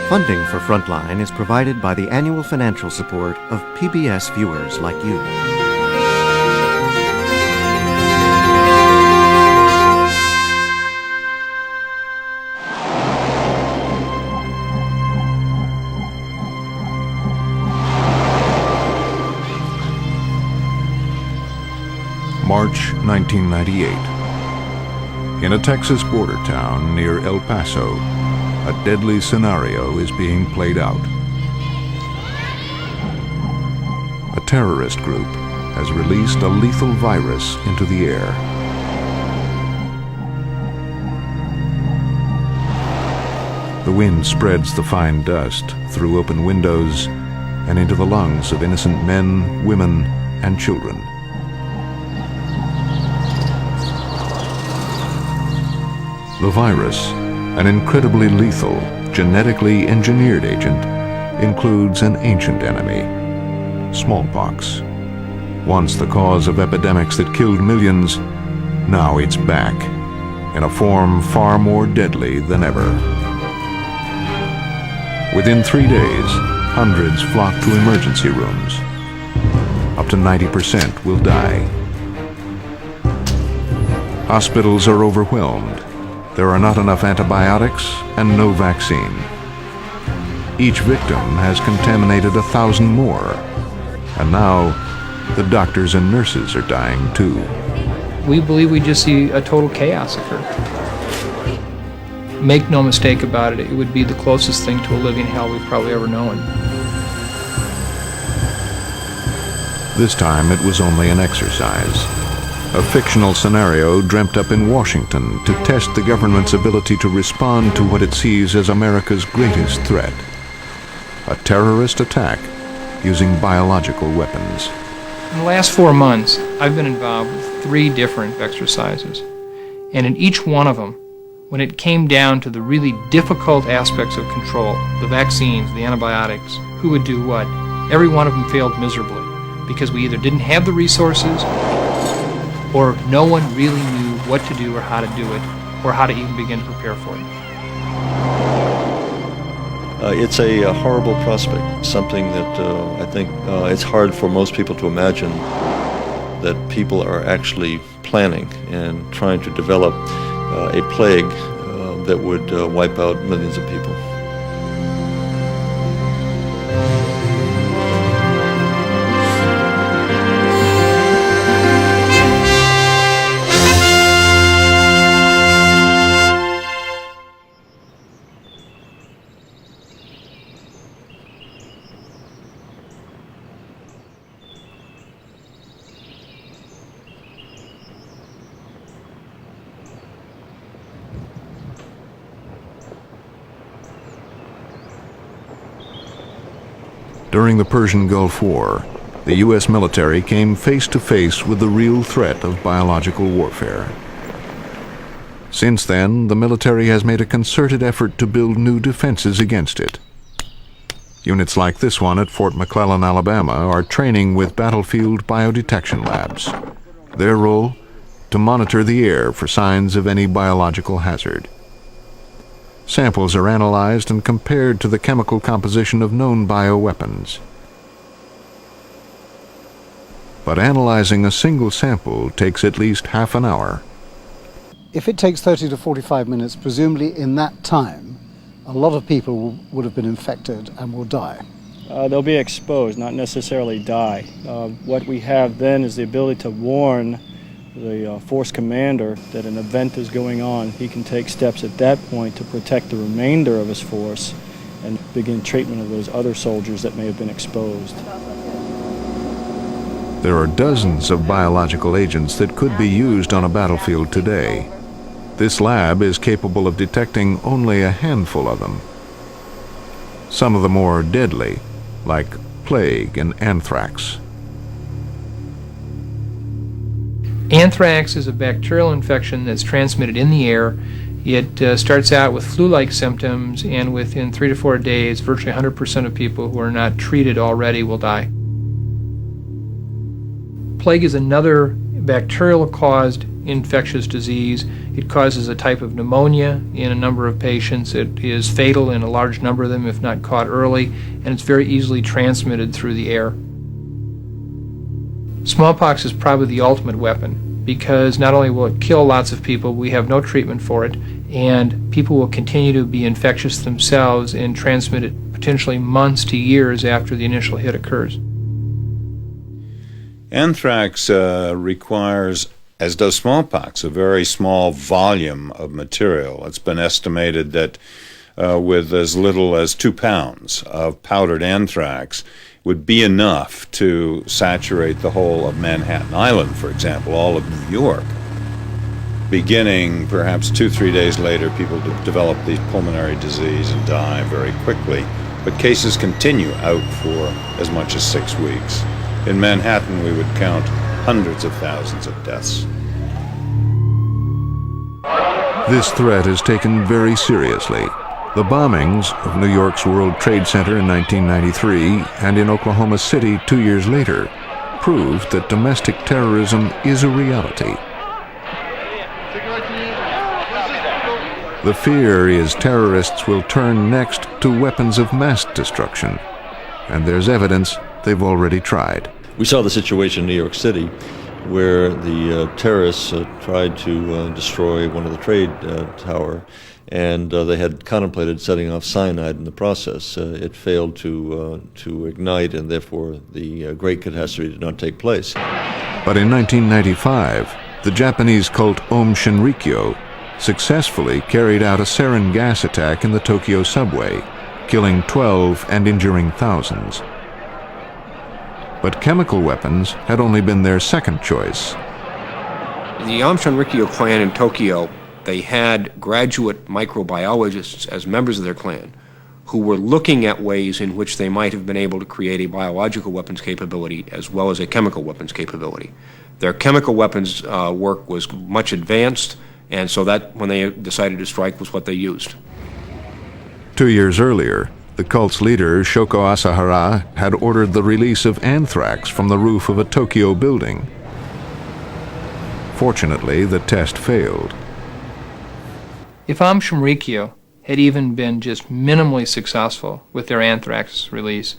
Funding for Frontline is provided by the annual financial support of PBS viewers like you. March 1998. In a Texas border town near El Paso, a deadly scenario is being played out. A terrorist group has released a lethal virus into the air. The wind spreads the fine dust through open windows and into the lungs of innocent men, women, and children. The virus, an incredibly lethal, genetically engineered agent, includes an ancient enemy, smallpox. Once the cause of epidemics that killed millions, now it's back, in a form far more deadly than ever. Within 3 days, hundreds flock to emergency rooms. Up to 90% will die. Hospitals are overwhelmed. There are not enough antibiotics and no vaccine. Each victim has contaminated 1,000 more, and now the doctors and nurses are dying too. We believe we just see a total chaos occur. Make no mistake about it, it would be the closest thing to a living hell we've probably ever known. This time it was only an exercise. A fictional scenario dreamt up in Washington to test the government's ability to respond to what it sees as America's greatest threat. A terrorist attack using biological weapons. In the last 4 months, I've been involved with 3 different exercises. And in each one of them, when it came down to the really difficult aspects of control, the vaccines, the antibiotics, who would do what, every one of them failed miserably because we either didn't have the resources or no one really knew what to do or how to do it, or how to even begin to prepare for it. It's a horrible prospect, something that I think it's hard for most people to imagine that people are actually planning and trying to develop a plague that would wipe out millions of people. During the Persian Gulf War, the U.S. military came face to face with the real threat of biological warfare. Since then, the military has made a concerted effort to build new defenses against it. Units like this one at Fort McClellan, Alabama, are training with battlefield biodetection labs. Their role? To monitor the air for signs of any biological hazard. Samples are analyzed and compared to the chemical composition of known bioweapons. But analyzing a single sample takes at least half an hour. If it takes 30 to 45 minutes, presumably in that time, a lot of people would have been infected and will die. They'll be exposed, not necessarily die. What we have then is the ability to warn the force commander that an event is going on. He can take steps at that point to protect the remainder of his force and begin treatment of those other soldiers that may have been exposed. There are dozens of biological agents that could be used on a battlefield today. This lab is capable of detecting only a handful of them. Some of the more deadly, like plague and anthrax. Anthrax is a bacterial infection that's transmitted in the air. It starts out with flu-like symptoms, and within 3 to 4 days, virtually 100% of people who are not treated already will die. Plague is another bacterial-caused infectious disease. It causes a type of pneumonia in a number of patients. It is fatal in a large number of them if not caught early, and it's very easily transmitted through the air. Smallpox is probably the ultimate weapon because not only will it kill lots of people, we have no treatment for it, and people will continue to be infectious themselves and transmit it potentially months to years after the initial hit occurs. Anthrax requires, as does smallpox, a very small volume of material. It's been estimated that with as little as 2 pounds of powdered anthrax would be enough to saturate the whole of Manhattan Island, for example, all of New York. Beginning perhaps 2-3 days later, people develop the pulmonary disease and die very quickly. But cases continue out for as much as 6 weeks. In Manhattan, we would count hundreds of thousands of deaths. This threat is taken very seriously. The bombings of New York's World Trade Center in 1993 and in Oklahoma City 2 years later proved that domestic terrorism is a reality. The fear is terrorists will turn next to weapons of mass destruction, and there's evidence they've already tried. We saw the situation in New York City where the terrorists tried to destroy one of the trade tower, and they had contemplated setting off cyanide in the process. It failed to ignite, and therefore the great catastrophe did not take place. But in 1995, the Japanese cult Aum Shinrikyo successfully carried out a sarin gas attack in the Tokyo subway, killing 12 and injuring thousands. But chemical weapons had only been their second choice. The Aum Shinrikyo clan in Tokyo, they had graduate microbiologists as members of their clan who were looking at ways in which they might have been able to create a biological weapons capability as well as a chemical weapons capability. Their chemical weapons work was much advanced, and so that, when they decided to strike, was what they used. 2 years earlier, the cult's leader, Shoko Asahara, had ordered the release of anthrax from the roof of a Tokyo building. Fortunately, the test failed. If Aum Shinrikyo had even been just minimally successful with their anthrax release,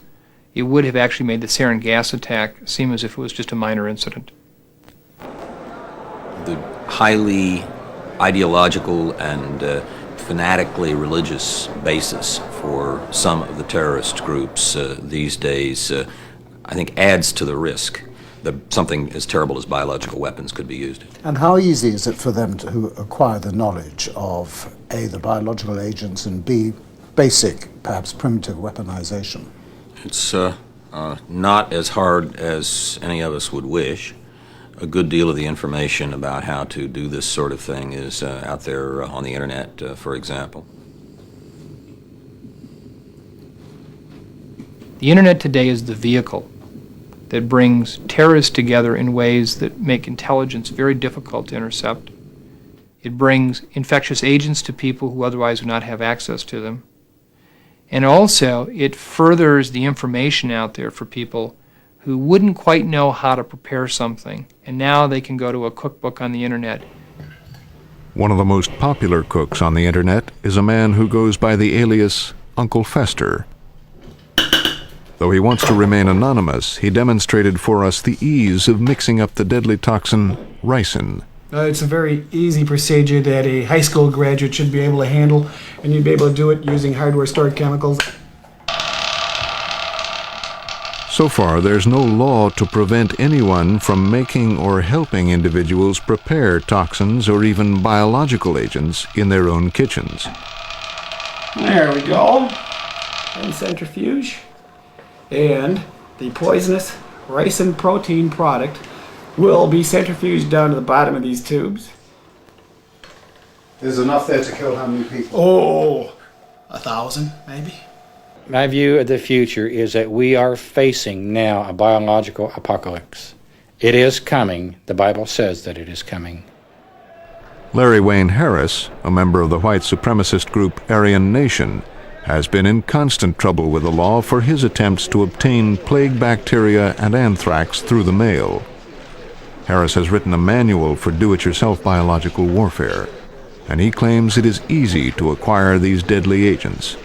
it would have actually made the sarin gas attack seem as if it was just a minor incident. The highly ideological and fanatically religious basis for some of the terrorist groups these days, I think, adds to the risk that something as terrible as biological weapons could be used. And how easy is it for them to acquire the knowledge of A, the biological agents, and B, basic, perhaps primitive weaponization? It's not as hard as any of us would wish. A good deal of the information about how to do this sort of thing is out there on the internet, for example. The internet today is the vehicle that brings terrorists together in ways that make intelligence very difficult to intercept. It brings infectious agents to people who otherwise would not have access to them. And also, it furthers the information out there for people who wouldn't quite know how to prepare something, and now they can go to a cookbook on the internet. One of the most popular cooks on the internet is a man who goes by the alias Uncle Fester. Though he wants to remain anonymous, he demonstrated for us the ease of mixing up the deadly toxin ricin. It's a very easy procedure that a high school graduate should be able to handle, and you'd be able to do it using hardware stored chemicals. So far, there's no law to prevent anyone from making or helping individuals prepare toxins or even biological agents in their own kitchens. There we go. And centrifuge. And the poisonous ricin protein product will be centrifuged down to the bottom of these tubes. There's enough there to kill how many people? Oh, 1,000 maybe. My view of the future is that we are facing now a biological apocalypse. It is coming. The Bible says that it is coming. Larry Wayne Harris, a member of the white supremacist group Aryan Nation, has been in constant trouble with the law for his attempts to obtain plague bacteria and anthrax through the mail. Harris has written a manual for do-it-yourself biological warfare, and he claims it is easy to acquire these deadly agents.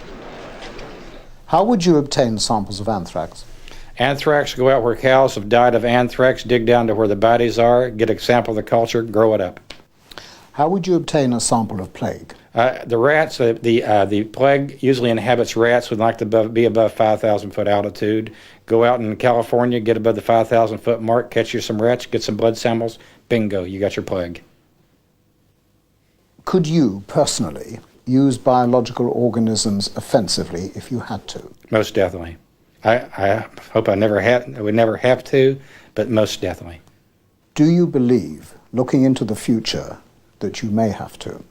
How would you obtain samples of anthrax? Anthrax, go out where cows have died of anthrax, dig down to where the bodies are, get a sample of the culture, grow it up. How would you obtain a sample of plague? The rats, the plague usually inhabits rats would like to be above 5,000 foot altitude. Go out in California, get above the 5,000 foot mark, catch you some rats, get some blood samples, bingo, you got your plague. Could you personally use biological organisms offensively if you had to? Most definitely. I hope I would never have to, but most definitely. Do you believe, looking into the future, that you may have to?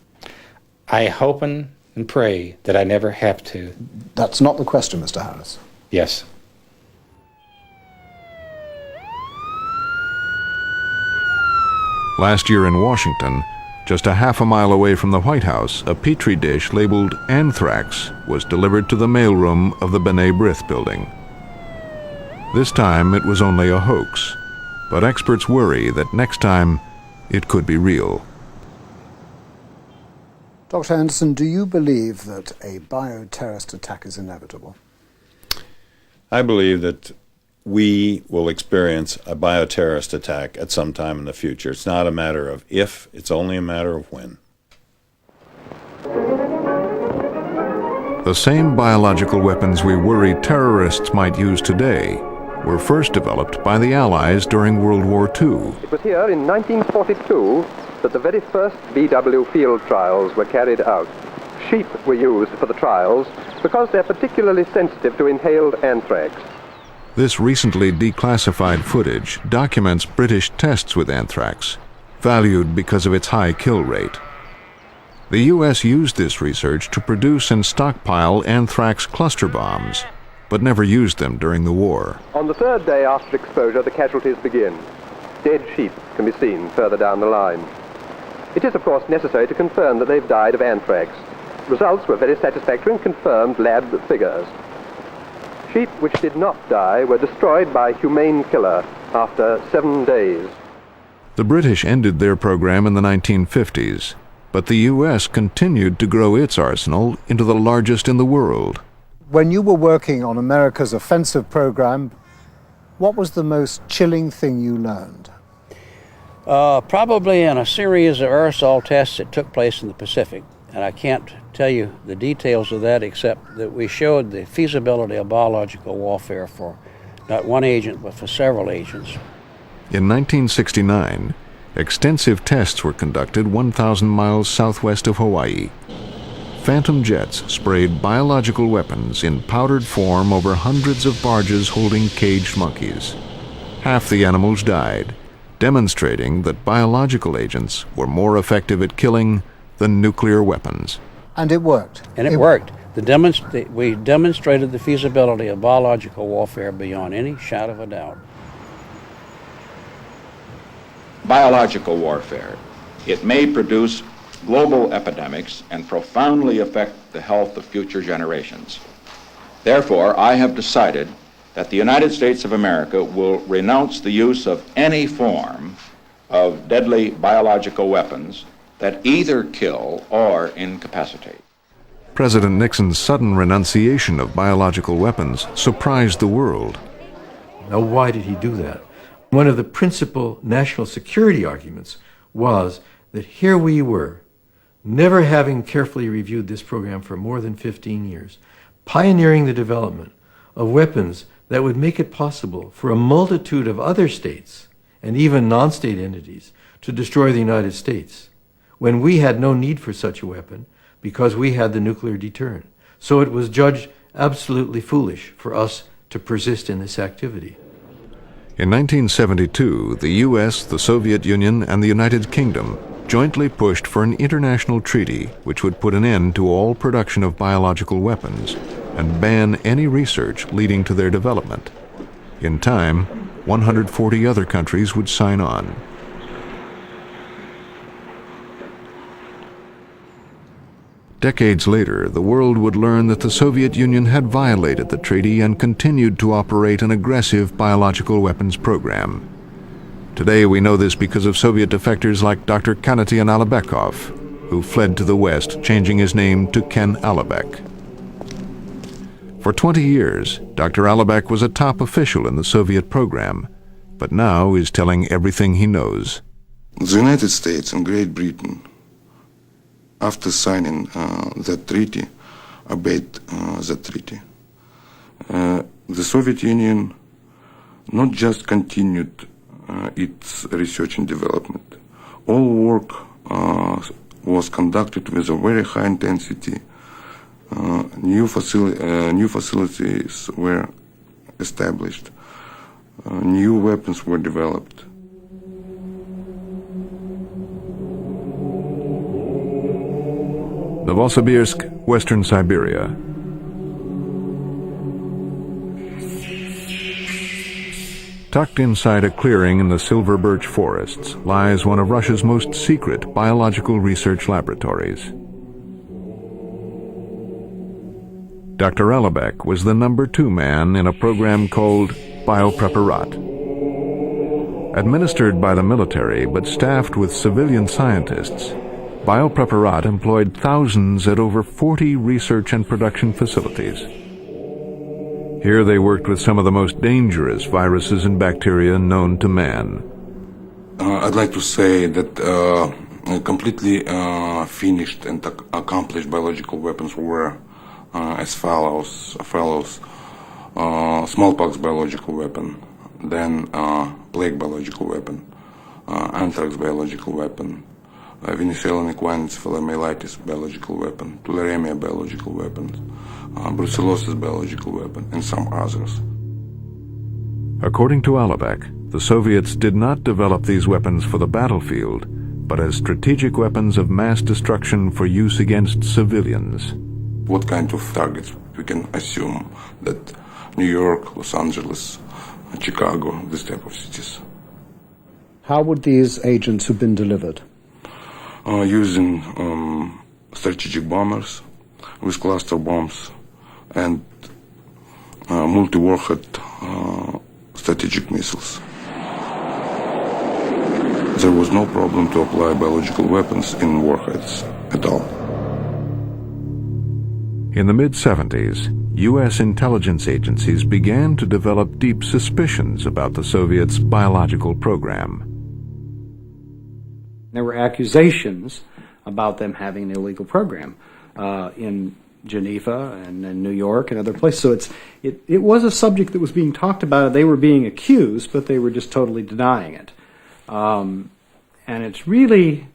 I hope and pray that I never have to. That's not the question, Mr. Harris. Yes. Last year in Washington, just a half a mile away from the White House, a petri dish labeled anthrax was delivered to the mailroom of the B'nai B'rith building. This time it was only a hoax, but experts worry that next time it could be real. Dr. Anderson, do you believe that a bioterrorist attack is inevitable? I believe that we will experience a bioterrorist attack at some time in the future. It's not a matter of if, it's only a matter of when. The same biological weapons we worry terrorists might use today were first developed by the Allies during World War II. It was here in 1942 that the very first BW field trials were carried out. Sheep were used for the trials because they're particularly sensitive to inhaled anthrax. This recently declassified footage documents British tests with anthrax, valued because of its high kill rate. The U.S. used this research to produce and stockpile anthrax cluster bombs, but never used them during the war. On the third day after exposure, the casualties begin. Dead sheep can be seen further down the line. It is, of course, necessary to confirm that they've died of anthrax. Results were very satisfactory and confirmed lab figures. Sheep which did not die were destroyed by humane killer after 7 days. The British ended their program in the 1950s, but the U.S. continued to grow its arsenal into the largest in the world. When you were working on America's offensive program, what was the most chilling thing you learned? Probably in a series of aerosol tests that took place in the Pacific. And I can't tell you the details of that except that we showed the feasibility of biological warfare for not one agent but for several agents. In 1969, extensive tests were conducted 1,000 miles southwest of Hawaii. Phantom jets sprayed biological weapons in powdered form over hundreds of barges holding caged monkeys. Half the animals died, demonstrating that biological agents were more effective at killing than nuclear weapons. And it worked. And it worked. We demonstrated the feasibility of biological warfare beyond any shadow of a doubt. Biological warfare. It may produce global epidemics and profoundly affect the health of future generations. Therefore, I have decided that the United States of America will renounce the use of any form of deadly biological weapons that either kill or incapacitate. President Nixon's sudden renunciation of biological weapons surprised the world. Now, why did he do that? One of the principal national security arguments was that here we were, never having carefully reviewed this program for more than 15 years, pioneering the development of weapons that would make it possible for a multitude of other states and even non-state entities to destroy the United States, when we had no need for such a weapon because we had the nuclear deterrent. So it was judged absolutely foolish for us to persist in this activity. In 1972, the U.S., the Soviet Union, and the United Kingdom jointly pushed for an international treaty which would put an end to all production of biological weapons and ban any research leading to their development. In time, 140 other countries would sign on. Decades later, the world would learn that the Soviet Union had violated the treaty and continued to operate an aggressive biological weapons program. Today we know this because of Soviet defectors like Dr. Kanatian Alibekov, who fled to the West, changing his name to Ken Alibek. For 20 years, Dr. Alibek was a top official in the Soviet program, but now is telling everything he knows. The United States and Great Britain, after signing that treaty, obeyed that treaty. The Soviet Union not just continued its research and development. All work was conducted with a very high intensity. New facilities were established. New weapons were developed. Novosibirsk, Western Siberia. Tucked inside a clearing in the silver birch forests lies one of Russia's most secret biological research laboratories. Dr. Alibek was the number 2 man in a program called Biopreparat. Administered by the military but staffed with civilian scientists, Biopreparat employed thousands at over 40 research and production facilities. Here they worked with some of the most dangerous viruses and bacteria known to man. I'd like to say that completely finished and accomplished biological weapons were as follows. Smallpox biological weapon, then plague biological weapon, anthrax biological weapon, Venezuelan equine encephalomyelitis biological weapon, tularemia biological weapon, brucellosis biological weapon, and some others. According to Alibek, the Soviets did not develop these weapons for the battlefield, but as strategic weapons of mass destruction for use against civilians. What kind of targets? We can assume that New York, Los Angeles, Chicago, this type of cities. How would these agents have been delivered? Using strategic bombers with cluster bombs and multi-warhead strategic missiles. There was no problem to apply biological weapons in warheads at all. In the mid-70s, U.S. intelligence agencies began to develop deep suspicions about the Soviets' biological program. There were accusations about them having an illegal program in Geneva and in New York and other places. So it was a subject that was being talked about. They were being accused, but they were just totally denying it. And it's really,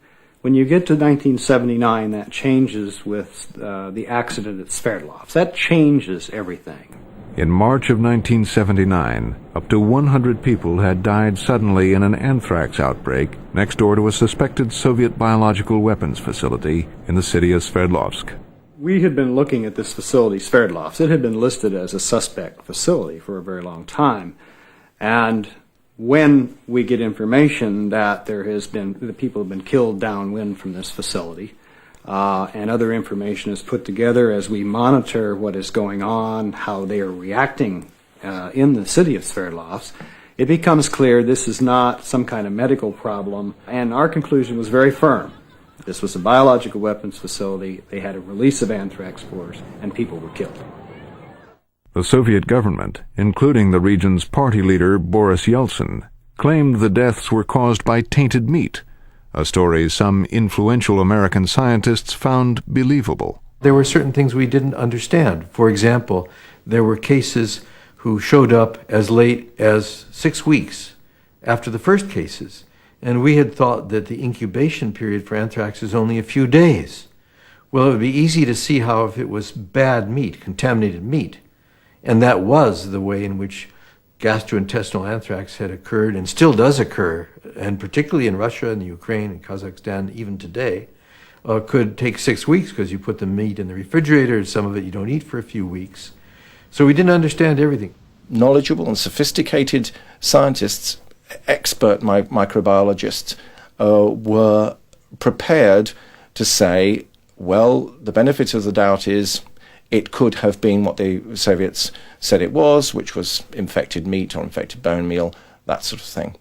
when you get to 1979, that changes with the accident at Sverdlovsk. That changes everything. In March of 1979, up to 100 people had died suddenly in an anthrax outbreak next door to a suspected Soviet biological weapons facility in the city of Sverdlovsk. We had been looking at this facility, Sverdlovsk. It had been listed as a suspect facility for a very long time. And when we get information that the people have been killed downwind from this facility, and other information is put together as we monitor what is going on, how they are reacting in the city of Sverdlovsk, it becomes clear this is not some kind of medical problem, and our conclusion was very firm. This was a biological weapons facility, they had a release of anthrax spores, and people were killed. The Soviet government, including the region's party leader Boris Yeltsin, claimed the deaths were caused by tainted meat, a story some influential American scientists found believable. There were certain things we didn't understand. For example, there were cases who showed up as late as 6 weeks after the first cases, and we had thought that the incubation period for anthrax is only a few days. Well, it would be easy to see how if it was bad meat, contaminated meat, and that was the way in which gastrointestinal anthrax had occurred and still does occur, and particularly in Russia and the Ukraine and Kazakhstan even today, could take 6 weeks because you put the meat in the refrigerator and some of it you don't eat for a few weeks. So we didn't understand everything. Knowledgeable and sophisticated scientists, expert microbiologists, were prepared to say, well, the benefit of the doubt is it could have been what the Soviets said it was, which was infected meat or infected bone meal, that sort of thing.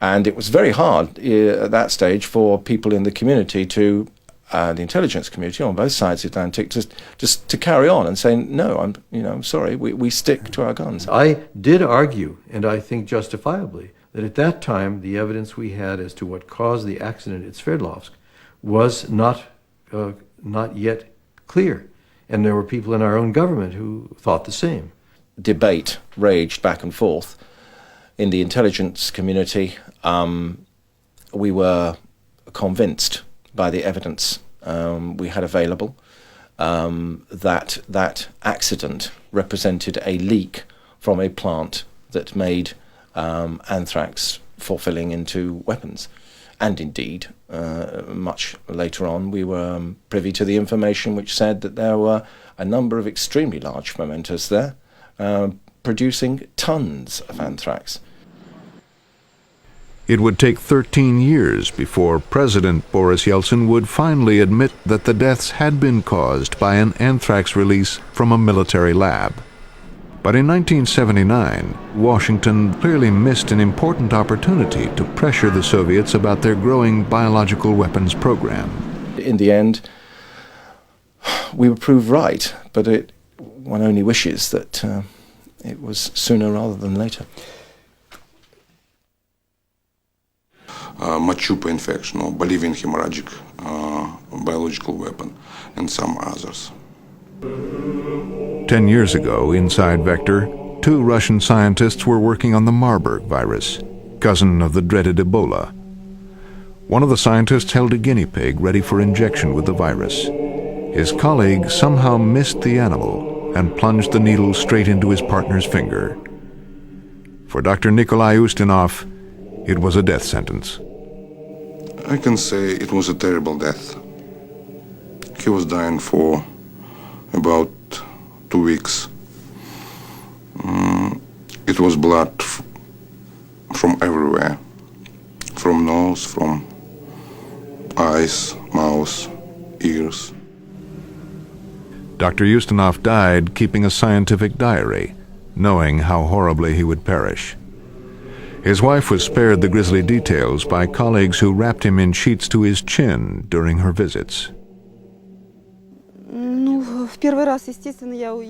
And it was very hard at that stage for people in the community to, the intelligence community on both sides of the Atlantic, just to carry on and say, no, I'm sorry, we stick to our guns. I did argue, and I think justifiably, that at that time the evidence we had as to what caused the accident at Sverdlovsk was not yet clear. And there were people in our own government who thought the same. Debate raged back and forth in the intelligence community. We were convinced by the evidence we had available that accident represented a leak from a plant that made anthrax fulfilling into weapons. And indeed, much later on, we were privy to the information which said that there were a number of extremely large fermenters there, producing tons of anthrax. It would take 13 years before President Boris Yeltsin would finally admit that the deaths had been caused by an anthrax release from a military lab. But in 1979, Washington clearly missed an important opportunity to pressure the Soviets about their growing biological weapons program. In the end, we were proved right, but one only wishes that it was sooner rather than later. Machupa infection or Bolivian hemorrhagic biological weapon, and some others. 10 years ago, inside Vector, 2 Russian scientists were working on the Marburg virus, cousin of the dreaded Ebola. One of the scientists held a guinea pig ready for injection with the virus. His colleague somehow missed the animal and plunged the needle straight into his partner's finger. For Dr. Nikolai Ustinov, it was a death sentence. I can say it was a terrible death. He was dying for about 2 weeks. It was blood from everywhere, from nose, from eyes, mouth, ears. Dr. Ustinov died keeping a scientific diary, knowing how horribly he would perish. His wife was spared the grisly details by colleagues who wrapped him in sheets to his chin during her visits.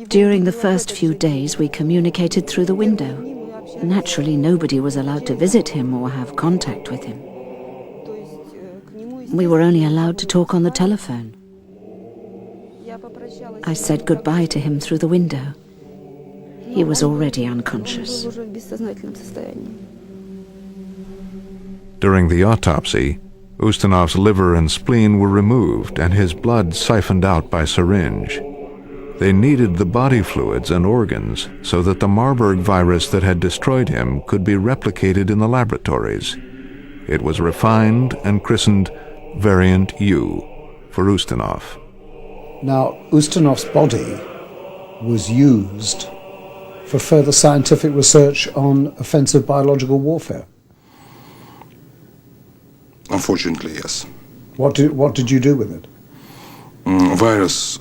During the first few days, we communicated through the window. Naturally, nobody was allowed to visit him or have contact with him. We were only allowed to talk on the telephone. I said goodbye to him through the window. He was already unconscious. During the autopsy, Ustinov's liver and spleen were removed and his blood siphoned out by syringe. They needed the body fluids and organs so that the Marburg virus that had destroyed him could be replicated in the laboratories. It was refined and christened Variant U for Ustinov. Now, Ustinov's body was used for further scientific research on offensive biological warfare. Unfortunately, yes. What did you do with it? A virus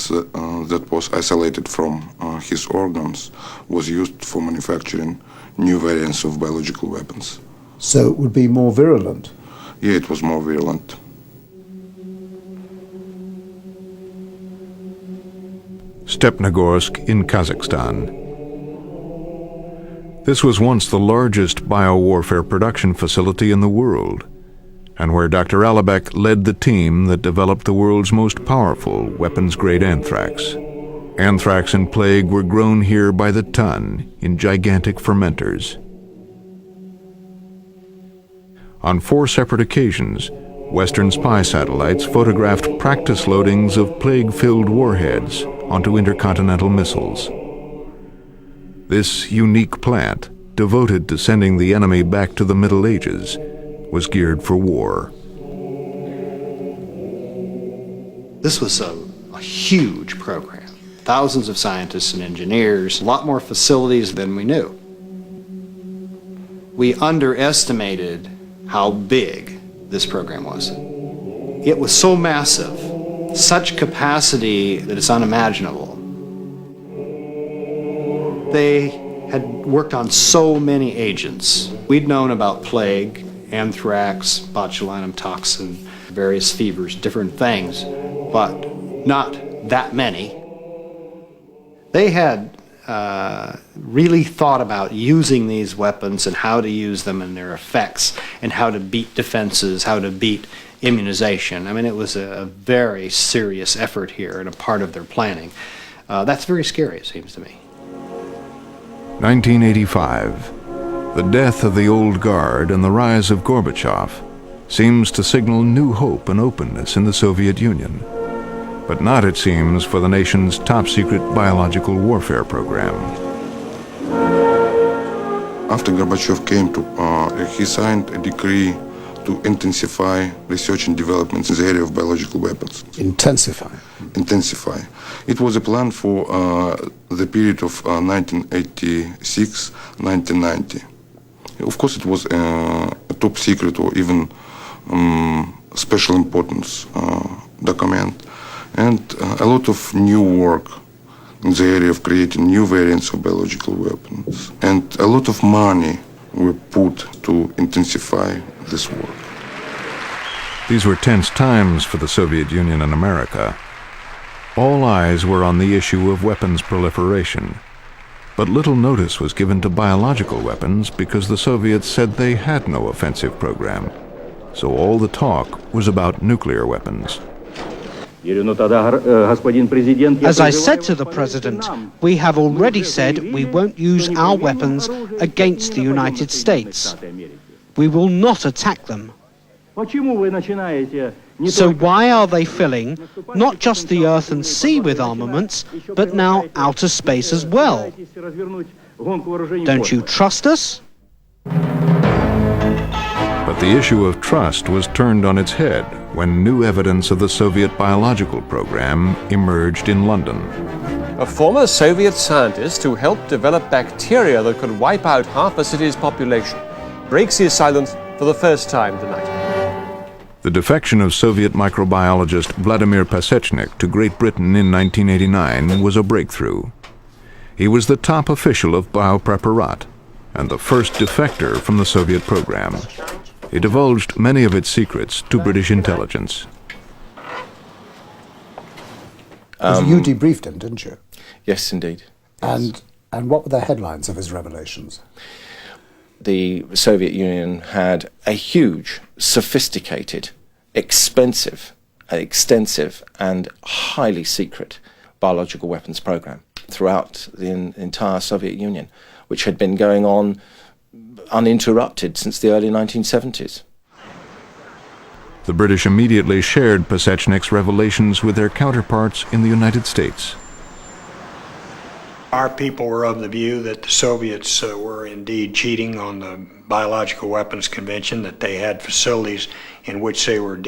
that was isolated from his organs was used for manufacturing new variants of biological weapons. So it would be more virulent? Yeah, it was more virulent. Stepnogorsk in Kazakhstan. This was once the largest biowarfare production facility in the world, and where Dr. Alibek led the team that developed the world's most powerful weapons-grade anthrax. Anthrax and plague were grown here by the ton in gigantic fermenters. On 4 separate occasions, Western spy satellites photographed practice loadings of plague-filled warheads onto intercontinental missiles. This unique plant, devoted to sending the enemy back to the Middle Ages, was geared for war. This was a huge program. Thousands of scientists and engineers, a lot more facilities than we knew. We underestimated how big this program was. It was so massive, such capacity that it's unimaginable. They had worked on so many agents. We'd known about plague, anthrax, botulinum toxin, various fevers, different things, but not that many. They had really thought about using these weapons and how to use them and their effects and how to beat defenses, how to beat immunization. I mean, it was a very serious effort here and a part of their planning. That's very scary, it seems to me. 1985. The death of the old guard and the rise of Gorbachev seems to signal new hope and openness in the Soviet Union. But not, it seems, for the nation's top-secret biological warfare program. After Gorbachev came to, he signed a decree to intensify research and developments in the area of biological weapons. Intensify? Intensify. It was a plan for the period of 1986-1990. Of course, it was a top secret or even special importance document. And a lot of new work in the area of creating new variants of biological weapons. And a lot of money were put to intensify this work. These were tense times for the Soviet Union and America. All eyes were on the issue of weapons proliferation. But little notice was given to biological weapons because the Soviets said they had no offensive program. So all the talk was about nuclear weapons. As I said to the President, we have already said we won't use our weapons against the United States. We will not attack them. So why are they filling not just the earth and sea with armaments, but now outer space as well? Don't you trust us? But the issue of trust was turned on its head when new evidence of the Soviet biological program emerged in London. A former Soviet scientist who helped develop bacteria that could wipe out half a city's population breaks his silence for the first time tonight. The defection of Soviet microbiologist Vladimir Pasechnik to Great Britain in 1989 was a breakthrough. He was the top official of Biopreparat and the first defector from the Soviet program. He divulged many of its secrets to British intelligence. You debriefed him, didn't you? Yes, indeed. Yes. And what were the headlines of his revelations? The Soviet Union had a huge, sophisticated, expensive, extensive, and highly secret biological weapons program throughout the entire Soviet Union, which had been going on uninterrupted since the early 1970s. The British immediately shared Pasechnik's revelations with their counterparts in the United States. Our people were of the view that the Soviets were indeed cheating on the Biological Weapons Convention, that they had facilities in which they were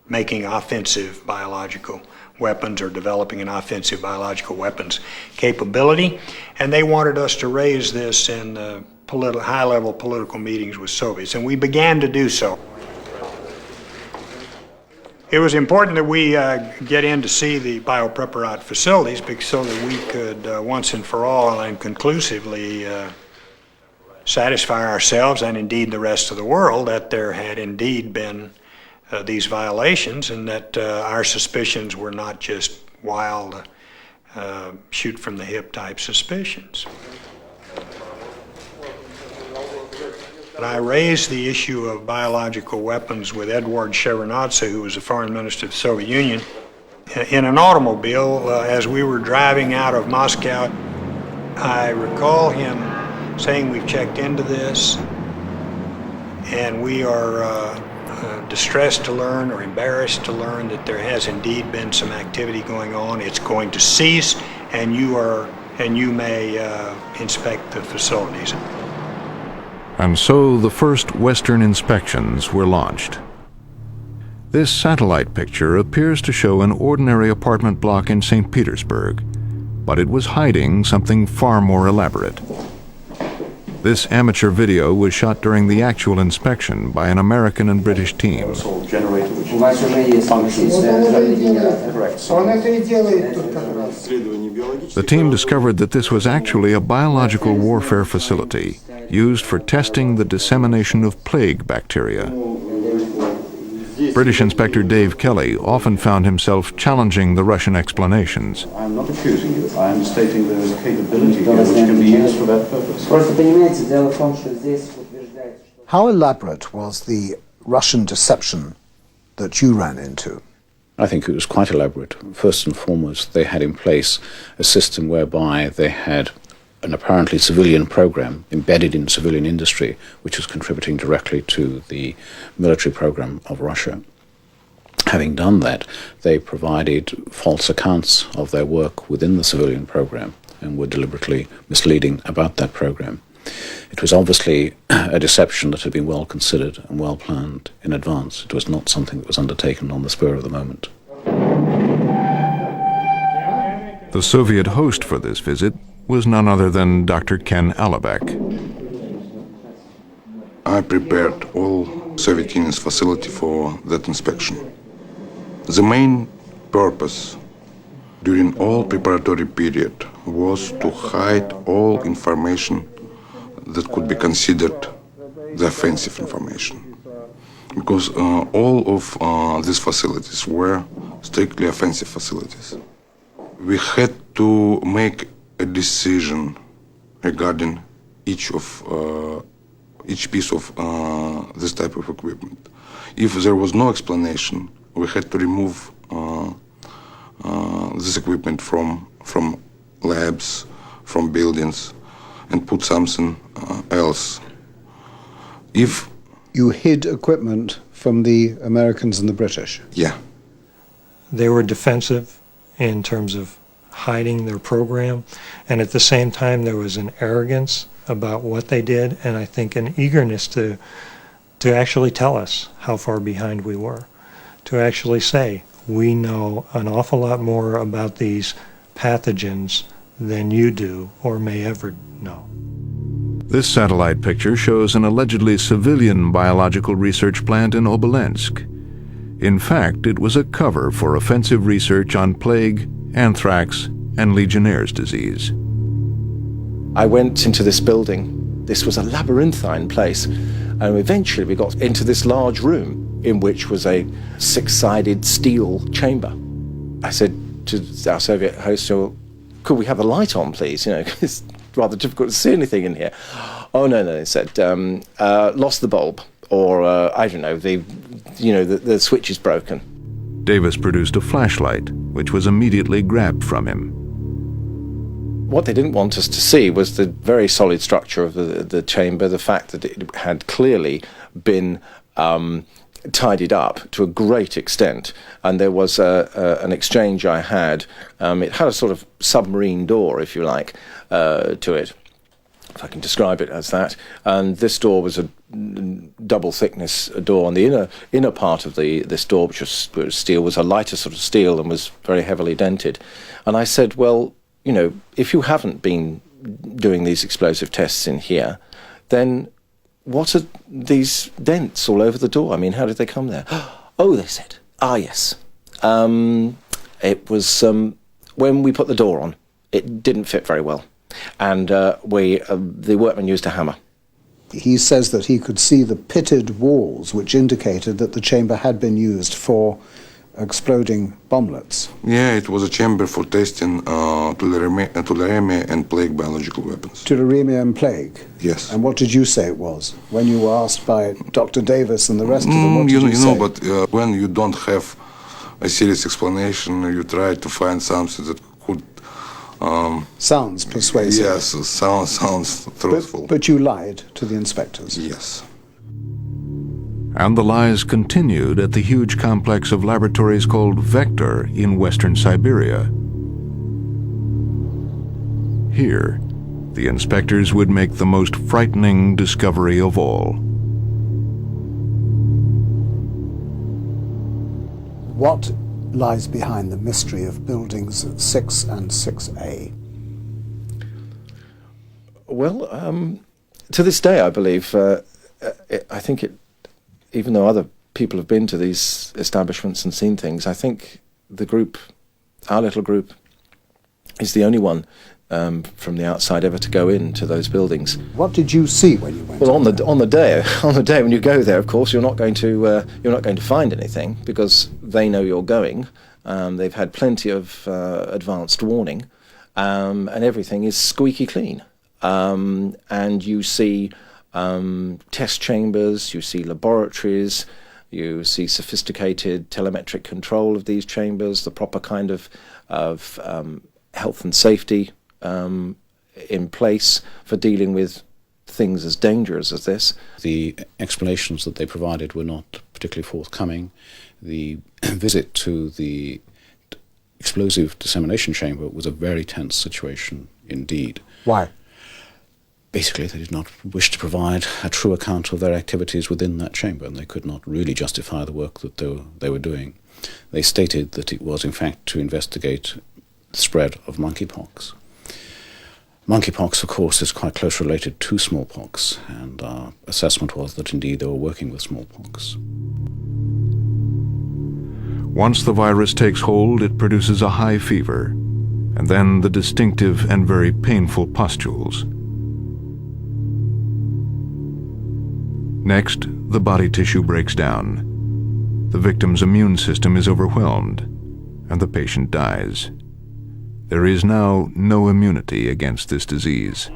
making offensive biological weapons or developing an offensive biological weapons capability, and they wanted us to raise this in high-level political meetings with Soviets, and we began to do so. It was important that we get in to see the Biopreparat facilities so that we could once and for all and conclusively satisfy ourselves and indeed the rest of the world that there had indeed been these violations and that our suspicions were not just wild shoot from the hip type suspicions. I raised the issue of biological weapons with Eduard Shevardnadze, who was the foreign minister of the Soviet Union, in an automobile as we were driving out of Moscow. I recall him saying, "We've checked into this, and we are distressed to learn or embarrassed to learn that there has indeed been some activity going on. It's going to cease, and you may inspect the facilities." And so the first Western inspections were launched. This satellite picture appears to show an ordinary apartment block in St. Petersburg, but it was hiding something far more elaborate. This amateur video was shot during the actual inspection by an American and British team. The team discovered that this was actually a biological warfare facility used for testing the dissemination of plague bacteria. British Inspector Dave Kelly often found himself challenging the Russian explanations. I'm not accusing you. I am stating there is a capability here which can be used for that purpose. How elaborate was the Russian deception that you ran into? I think it was quite elaborate. First and foremost, they had in place a system whereby they had an apparently civilian program embedded in civilian industry, which was contributing directly to the military program of Russia. Having done that, they provided false accounts of their work within the civilian program and were deliberately misleading about that program. It was obviously a deception that had been well considered and well planned in advance. It was not something that was undertaken on the spur of the moment. The Soviet host for this visit was none other than Dr. Ken Alabek. I prepared all Soviet Union's facility for that inspection. The main purpose during all preparatory period was to hide all information that could be considered the offensive information. Because all of these facilities were strictly offensive facilities. We had to make a decision regarding each piece of this type of equipment. If there was no explanation, we had to remove this equipment from labs, from buildings, and put something else. If you hid equipment from the Americans and the British? Yeah. They were defensive in terms of hiding their program, and at the same time there was an arrogance about what they did, and I think an eagerness to actually tell us how far behind we were, to actually say we know an awful lot more about these pathogens than you do or may ever know. This satellite picture shows an allegedly civilian biological research plant in Obolensk. In fact, it was a cover for offensive research on plague, anthrax, and Legionnaire's disease. I went into this building. This was a labyrinthine place, and eventually we got into this large room in which was a six-sided steel chamber. I said to our Soviet host, "So, could we have the light on, please? You know, it's rather difficult to see anything in here." "Oh, no," they said, "lost the bulb, or I don't know, the switch is broken." Davis produced a flashlight, which was immediately grabbed from him. What they didn't want us to see was the very solid structure of the chamber, the fact that it had clearly been tidied up to a great extent, and there was an exchange I had. It had a sort of submarine door, if you like, to it, if I can describe it as that. And this door was a double thickness door. On the inner part of this door, which was steel, was a lighter sort of steel and was very heavily dented. And I said, "Well, you know, if you haven't been doing these explosive tests in here, then what are these dents all over the door? I mean, how did they come there?" "Oh," they said, yes. It was when we put the door on, it didn't fit very well. And the workmen used a hammer." He says that he could see the pitted walls, which indicated that the chamber had been used for exploding bomblets. Yeah, it was a chamber for testing tularemia and plague biological weapons. Tularemia and plague? Yes. And what did you say it was? When you were asked by Dr. Davis and the rest of them, what did you say? You know, but when you don't have a serious explanation, you try to find something that could... sounds persuasive. Yes, sounds truthful. But you lied to the inspectors? Yes. And the lies continued at the huge complex of laboratories called Vector in western Siberia. Here, the inspectors would make the most frightening discovery of all. What lies behind the mystery of buildings 6 and 6A? Well, To this day, I believe, I think even though other people have been to these establishments and seen things, I think the group, our little group, is the only one from the outside ever to go into those buildings. What did you see when you went? Well, on the day when you go there, of course, you're not going to find anything because they know you're going. They've had plenty of advanced warning, and everything is squeaky clean. And you see test chambers, you see laboratories, you see sophisticated telemetric control of these chambers, the proper kind of health and safety in place for dealing with things as dangerous as this. The explanations that they provided were not particularly forthcoming. The visit to the explosive dissemination chamber was a very tense situation indeed. Why? Basically, they did not wish to provide a true account of their activities within that chamber, and they could not really justify the work that they were doing. They stated that it was, in fact, to investigate the spread of monkeypox. Monkeypox, of course, is quite closely related to smallpox, and our assessment was that indeed they were working with smallpox. Once the virus takes hold, it produces a high fever, and then the distinctive and very painful pustules. Next, the body tissue breaks down. The victim's immune system is overwhelmed, and the patient dies. There is now no immunity against this disease.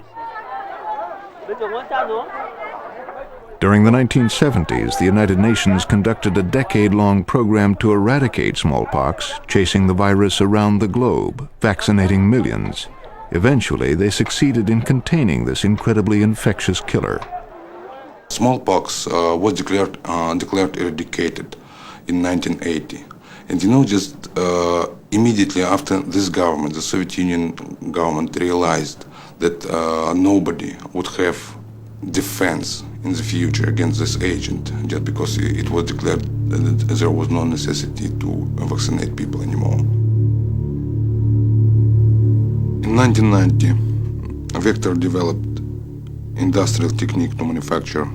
During the 1970s, the United Nations conducted a decade-long program to eradicate smallpox, chasing the virus around the globe, vaccinating millions. Eventually, they succeeded in containing this incredibly infectious killer. Smallpox was declared eradicated in 1980. And just immediately after this government, the Soviet Union government, realized that nobody would have defense in the future against this agent, just because it was declared that there was no necessity to vaccinate people anymore. In 1990, Vector developed industrial technique to manufacture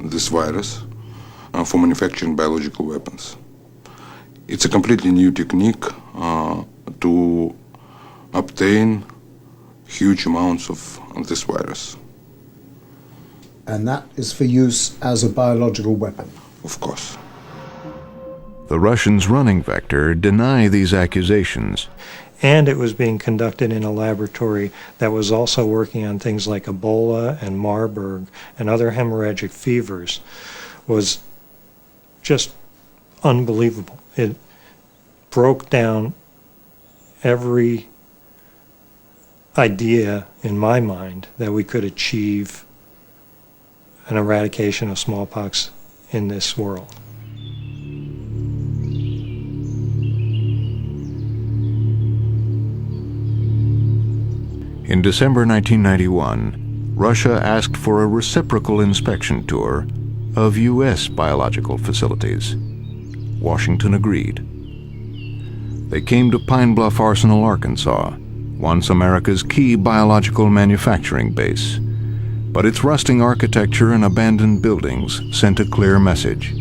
this virus for manufacturing biological weapons. It's a completely new technique to obtain huge amounts of this virus. And that is for use as a biological weapon? Of course. The Russians running Vector deny these accusations. And it was being conducted in a laboratory that was also working on things like Ebola and Marburg and other hemorrhagic fevers. Was just unbelievable. It broke down every idea in my mind that we could achieve an eradication of smallpox in this world. In December 1991, Russia asked for a reciprocal inspection tour of U.S. biological facilities. Washington agreed. They came to Pine Bluff Arsenal, Arkansas, once America's key biological manufacturing base. But its rusting architecture and abandoned buildings sent a clear message.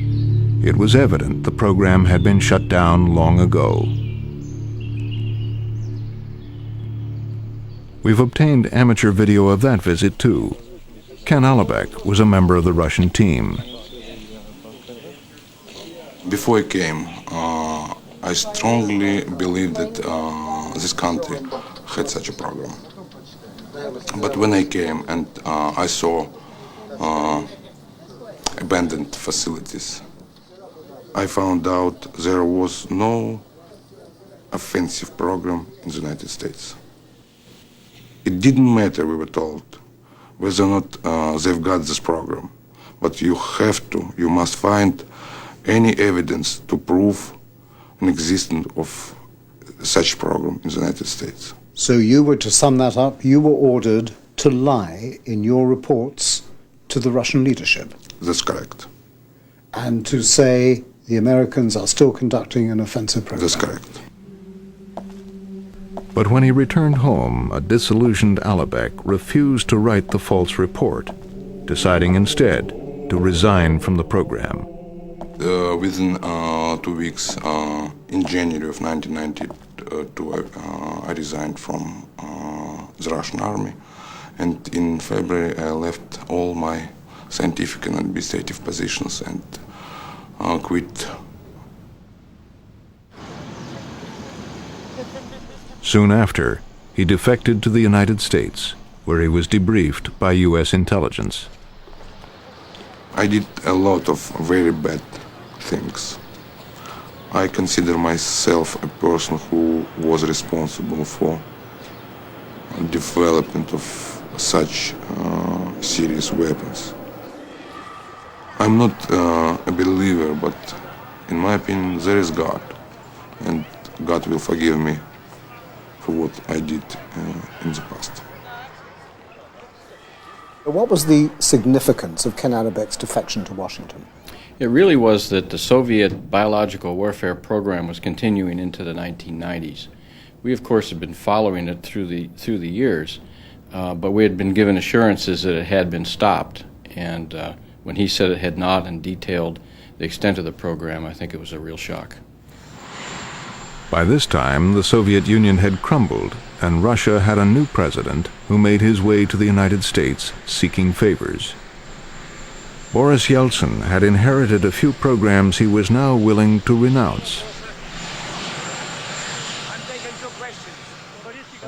It was evident the program had been shut down long ago. We've obtained amateur video of that visit, too. Ken Alabek was a member of the Russian team. Before I came, I strongly believed that this country had such a program. But when I came and I saw abandoned facilities, I found out there was no offensive program in the United States. It didn't matter, we were told, whether or not they've got this program, but you must find any evidence to prove an existence of such program in the United States. So you were, to sum that up, you were ordered to lie in your reports to the Russian leadership? That's correct. And to say the Americans are still conducting an offensive program? That's correct. But when he returned home, a disillusioned Alibek refused to write the false report, deciding instead to resign from the program. Within 2 weeks, in January of 1992, I resigned from the Russian army, and in February I left all my scientific and administrative positions and quit. Soon after, he defected to the United States, where he was debriefed by U.S. intelligence. I did a lot of very bad things. I consider myself a person who was responsible for development of such serious weapons. I'm not a believer, but in my opinion there is God, and God will forgive me for what I did in the past. What was the significance of Ken Alibek's defection to Washington? It really was that the Soviet biological warfare program was continuing into the 1990s. We, of course, had been following it through the years, but we had been given assurances that it had been stopped. And when he said it had not and detailed the extent of the program, I think it was a real shock. By this time, the Soviet Union had crumbled, and Russia had a new president who made his way to the United States seeking favors. Boris Yeltsin had inherited a few programs he was now willing to renounce.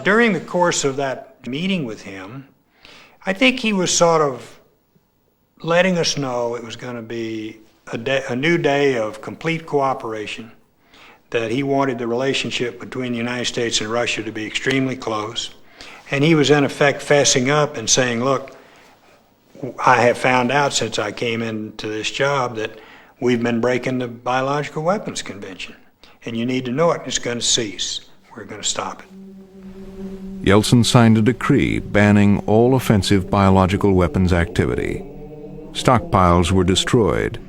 During the course of that meeting with him, I think he was sort of letting us know it was going to be a new day of complete cooperation, that he wanted the relationship between the United States and Russia to be extremely close. And he was in effect fessing up and saying, look, I have found out since I came into this job that we've been breaking the Biological Weapons Convention. And you need to know it, it's going to cease. We're going to stop it. Yeltsin signed a decree banning all offensive biological weapons activity. Stockpiles were destroyed.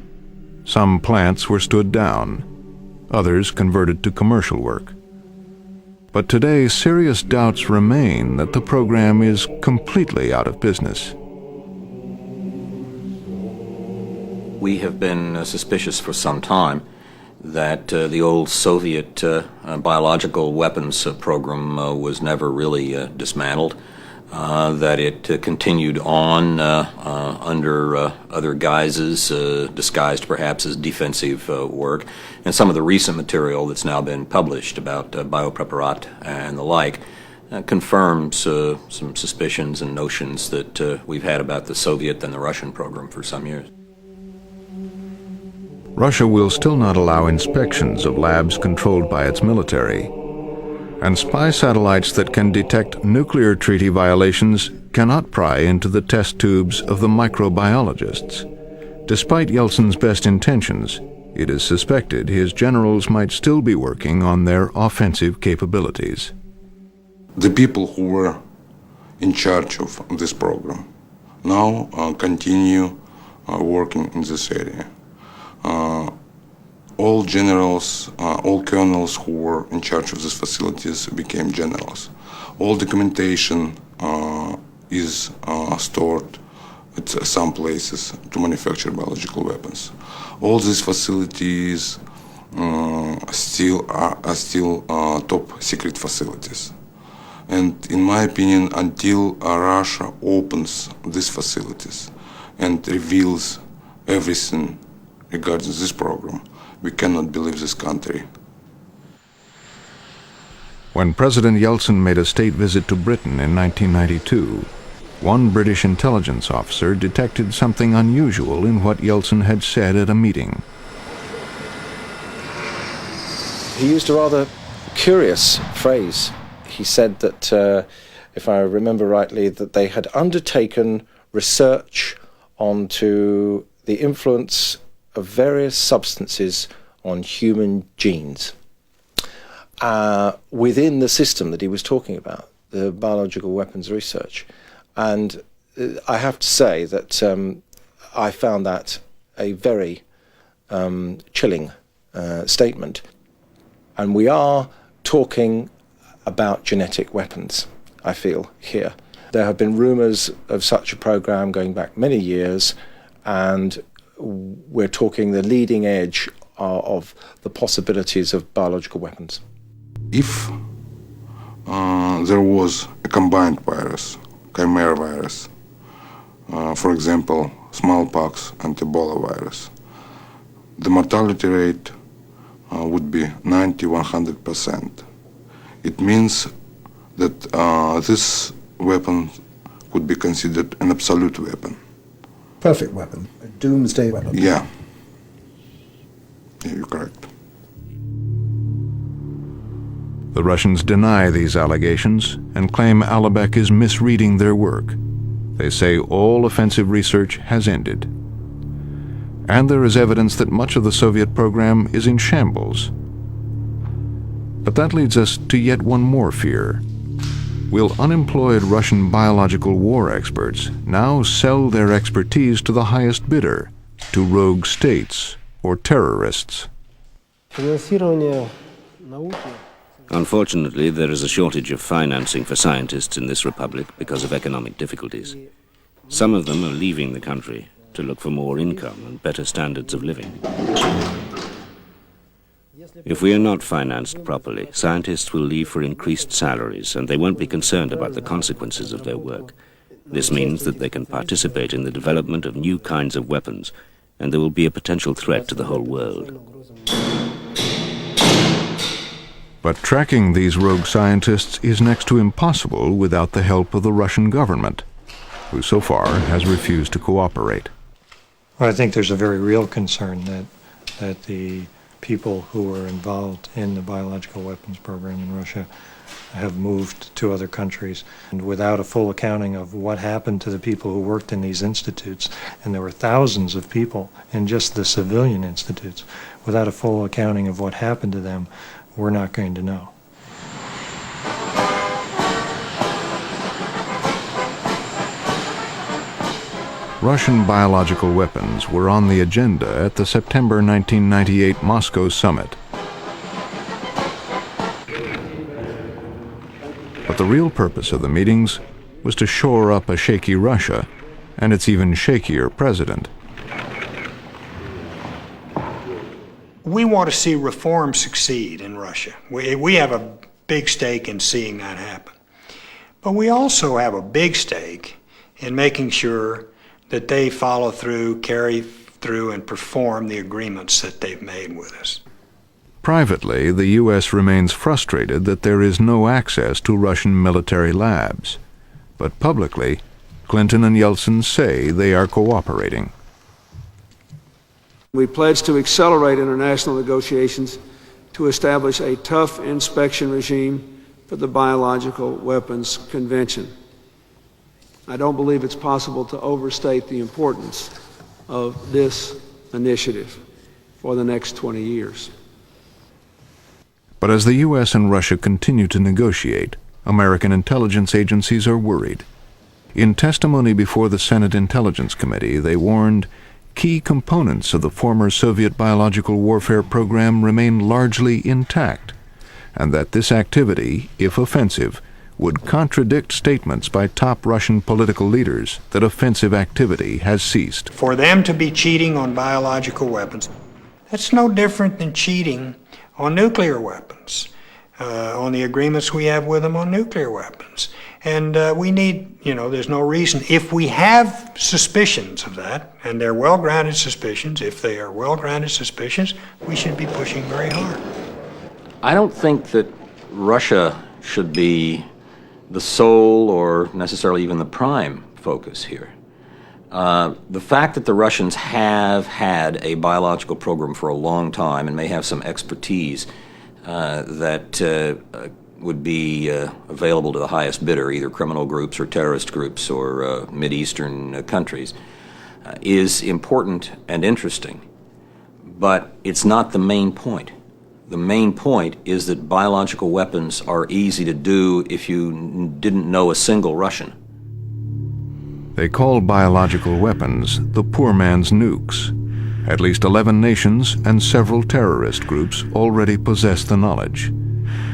Some plants were stood down. Others converted to commercial work. But today, serious doubts remain that the program is completely out of business. We have been suspicious for some time that the old Soviet biological weapons program was never really dismantled, that it continued on under other guises, disguised perhaps as defensive work. And some of the recent material that's now been published about biopreparat and the like confirms some suspicions and notions that we've had about the Soviet and the Russian program for some years. Russia will still not allow inspections of labs controlled by its military. And spy satellites that can detect nuclear treaty violations cannot pry into the test tubes of the microbiologists. Despite Yeltsin's best intentions, it is suspected his generals might still be working on their offensive capabilities. The people who were in charge of this program now continue working in this area. All generals, all colonels who were in charge of these facilities became generals. All documentation is stored at some places to manufacture biological weapons. All these facilities are still top secret facilities. And in my opinion, until Russia opens these facilities and reveals everything regarding this program, we cannot believe this country. When President Yeltsin made a state visit to Britain in 1992, one British intelligence officer detected something unusual in what Yeltsin had said at a meeting. He used a rather curious phrase. He said that, if I remember rightly, that they had undertaken research onto the influence of various substances on human genes within the system that he was talking about, the biological weapons research. And I have to say that I found that a very chilling statement. And we are talking about genetic weapons, I feel, here. There have been rumors of such a program going back many years, and we're talking the leading edge of the possibilities of biological weapons. If there was a combined virus, chimera virus, for example, smallpox and Ebola virus, the mortality rate would be 90-100%. It means that this weapon could be considered an absolute weapon. Perfect weapon, a doomsday weapon. Yeah, you're correct. The Russians deny these allegations and claim Alibek is misreading their work. They say all offensive research has ended. And there is evidence that much of the Soviet program is in shambles. But that leads us to yet one more fear. Will unemployed Russian biological war experts now sell their expertise to the highest bidder, to rogue states or terrorists? Unfortunately, there is a shortage of financing for scientists in this republic because of economic difficulties. Some of them are leaving the country to look for more income and better standards of living. If we are not financed properly, scientists will leave for increased salaries, and they won't be concerned about the consequences of their work. This means that they can participate in the development of new kinds of weapons, and there will be a potential threat to the whole world. But tracking these rogue scientists is next to impossible without the help of the Russian government, who so far has refused to cooperate. Well, I think there's a very real concern that the people who were involved in the biological weapons program in Russia have moved to other countries. And without a full accounting of what happened to the people who worked in these institutes, and there were thousands of people in just the civilian institutes, without a full accounting of what happened to them, we're not going to know. Russian biological weapons were on the agenda at the September 1998 Moscow summit. But the real purpose of the meetings was to shore up a shaky Russia and its even shakier president. We want to see reform succeed in Russia. We have a big stake in seeing that happen. But we also have a big stake in making sure that they follow through, carry through, and perform the agreements that they've made with us. Privately, the U.S. remains frustrated that there is no access to Russian military labs. But publicly, Clinton and Yeltsin say they are cooperating. We pledge to accelerate international negotiations to establish a tough inspection regime for the Biological Weapons Convention. I don't believe it's possible to overstate the importance of this initiative for the next 20 years. But as the U.S. and Russia continue to negotiate, American intelligence agencies are worried. In testimony before the Senate Intelligence Committee, they warned key components of the former Soviet biological warfare program remain largely intact, and that this activity, if offensive, would contradict statements by top Russian political leaders that offensive activity has ceased. For them to be cheating on biological weapons, that's no different than cheating on nuclear weapons, on the agreements we have with them on nuclear weapons. And we need, there's no reason, if we have suspicions of that, and they're well-grounded suspicions, if they are well-grounded suspicions, we should be pushing very hard. I don't think that Russia should be the sole or necessarily even the prime focus here. The fact that the Russians have had a biological program for a long time and may have some expertise that would be available to the highest bidder, either criminal groups or terrorist groups or Mideastern countries, is important and interesting. But it's not the main point. The main point is that biological weapons are easy to do if you didn't know a single Russian. They call biological weapons the poor man's nukes. At least 11 nations and several terrorist groups already possess the knowledge.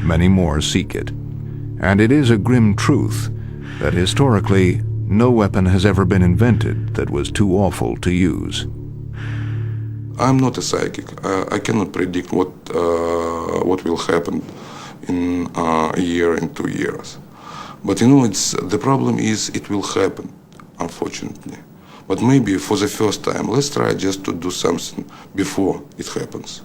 Many more seek it. And it is a grim truth that historically no weapon has ever been invented that was too awful to use. I'm not a psychic. I cannot predict what will happen in a year, in 2 years. But you know, the problem is it will happen, unfortunately. But maybe for the first time, let's try just to do something before it happens.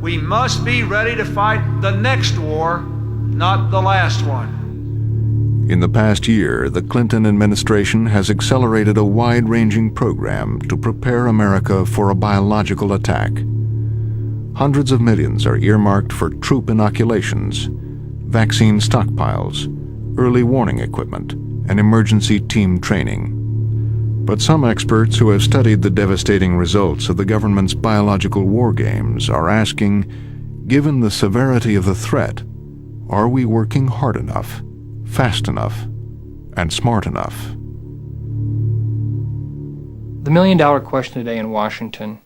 We must be ready to fight the next war, not the last one. In the past year, the Clinton administration has accelerated a wide-ranging program to prepare America for a biological attack. Hundreds of millions are earmarked for troop inoculations, vaccine stockpiles, early warning equipment, and emergency team training. But some experts who have studied the devastating results of the government's biological war games are asking, given the severity of the threat, are we working hard enough, fast enough, and smart enough? The million-dollar question today in Washington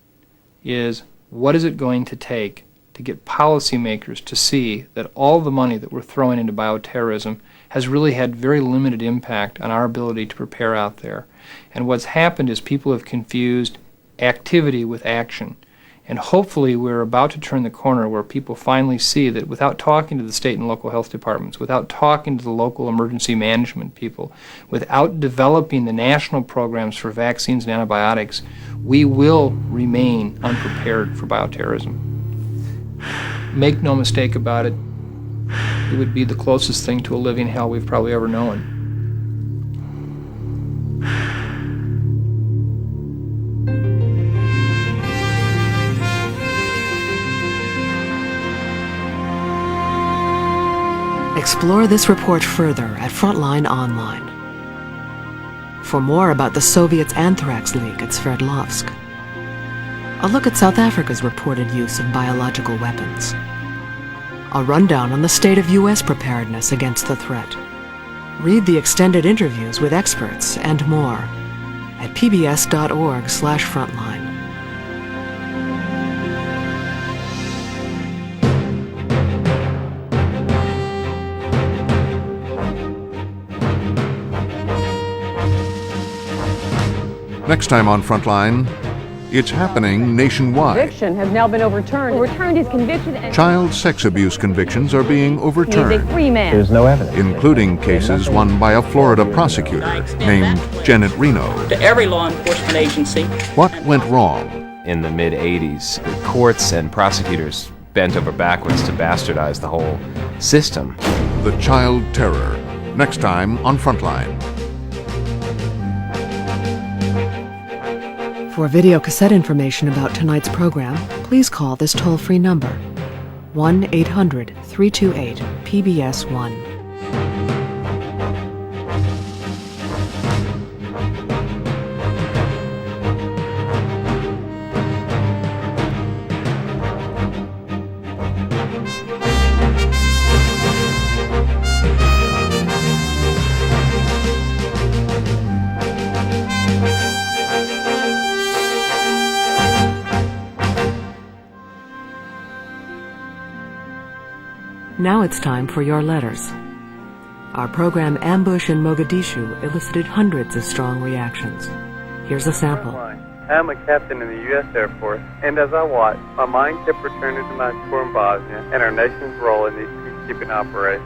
is, what is it going to take to get policymakers to see that all the money that we're throwing into bioterrorism has really had very limited impact on our ability to prepare out there? And what's happened is people have confused activity with action. And hopefully we're about to turn the corner where people finally see that without talking to the state and local health departments, without talking to the local emergency management people, without developing the national programs for vaccines and antibiotics, we will remain unprepared for bioterrorism. Make no mistake about it, it would be the closest thing to a living hell we've probably ever known. Explore this report further at Frontline Online. For more about the Soviets' Anthrax League at Sverdlovsk, a look at South Africa's reported use of biological weapons, a rundown on the state of U.S. preparedness against the threat, read the extended interviews with experts, and more at pbs.org/frontline. Next time on Frontline, it's happening nationwide. Conviction has now been overturned. Overturned his conviction. And Child sex abuse convictions are being overturned. He's a free man. There's no evidence. Including cases won by a Florida prosecutor named Janet Reno. To every law enforcement agency. What went wrong? In the mid-'80s, courts and prosecutors bent over backwards to bastardize the whole system. The child terror. Next time on Frontline. For video cassette information about tonight's program, please call this toll-free number, 1-800-328-PBS1. Now it's time for your letters. Our program Ambush in Mogadishu elicited hundreds of strong reactions. Here's a sample. I'm a captain in the U.S. Air Force, and as I watched, my mind kept returning to my tour in Bosnia and our nation's role in these peacekeeping operations.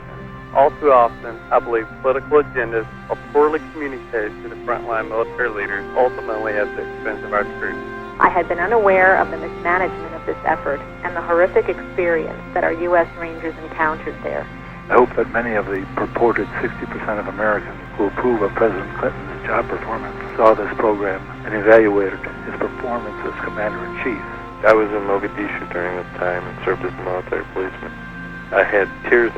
All too often, I believe political agendas are poorly communicated to the frontline military leaders, ultimately at the expense of our troops. I had been unaware of the mismanagement of this effort and the horrific experience that our U.S. Rangers encountered there. I hope that many of the purported 60% of Americans who approve of President Clinton's job performance saw this program and evaluated his performance as Commander-in-Chief. I was in Mogadishu during this time and served as a military policeman. I had tears in